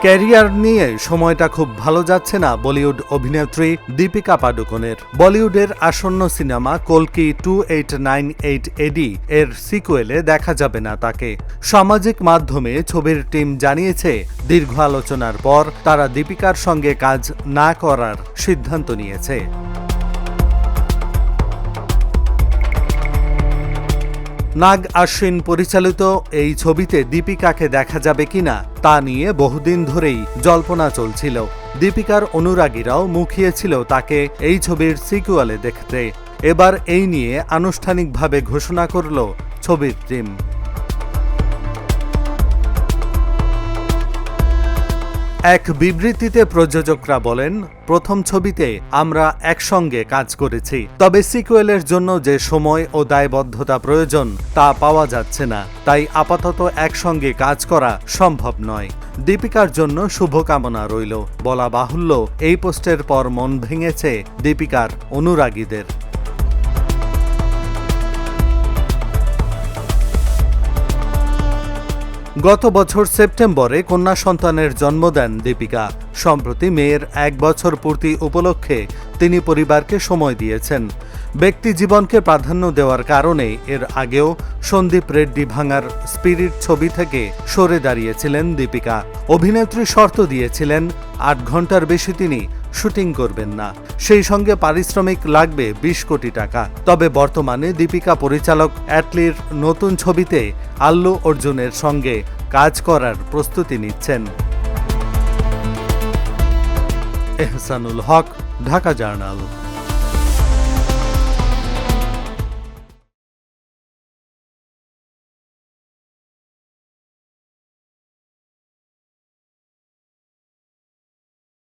Career নিয়ে সময়টা খুব ভালো যাচ্ছে না বলিউড অভিনেত্রী দীপিকা পাডুকোনের। বলিউডের আসন্ন সিনেমা কল্কি 2898 এডি এর সিকুয়েলে দেখা যাবে না তাকে। সামাজিক মাধ্যমে ছবির টিম জানিয়েছে, দীর্ঘ আলোচনার পর তারা দীপিকার সঙ্গে কাজ না করার সিদ্ধান্ত নিয়েছে। নাগ আশ্বিন পরিচালিত এই ছবিতে দীপিকাকে দেখা যাবে কিনা তা নিয়ে বহুদিন ধরেই জল্পনা চলছিল। দীপিকার অনুরাগীরাও মুখিয়েছিল তাকে এই ছবির সিকুয়েলে দেখতে। এবার এই নিয়ে আনুষ্ঠানিকভাবে ঘোষণা করল ছবির টিম। এক বিবৃতিতে প্রযোজকরা বলেন, প্রথম ছবিতে আমরা একসঙ্গে কাজ করেছি, তবে সিকুয়েলের জন্য যে সময় ও দায়বদ্ধতা প্রয়োজন তা পাওয়া যাচ্ছে না, তাই আপাতত একসঙ্গে কাজ করা সম্ভব নয়। দীপিকার জন্য শুভকামনা রইল। বলা বাহুল্য, এই পোস্টের পর মন ভেঙেছে দীপিকার অনুরাগীদের। গত বছর সেপ্টেম্বরে কন্যা সন্তানের জন্ম দেন দীপিকা। সম্প্রতি মেয়ের 1 বছর পূর্তি উপলক্ষে তিনি পরিবারকে সময় দিয়েছেন। ব্যক্তি জীবনকে প্রাধান্য দেওয়ার কারণে এর আগেও সন্দীপ রেড্ডি ভাঙার স্পিরিট ছবি থেকে সরে দাঁড়িয়েছিলেন দীপিকা। অভিনেত্রী শর্ত দিয়েছিলেন 8 ঘন্টার বেশি তিনি শুটিং করবেন না, সেই সঙ্গে পারিশ্রমিক লাগবে 20 কোটি টাকা। তবে বর্তমানে দীপিকা পরিচালক অ্যাটলির নতুন ছবিতে আল্লু অর্জুনের সঙ্গে কাজ করার প্রস্তুতি নিচ্ছেন। এহসানুল হক, ঢাকা জার্নাল।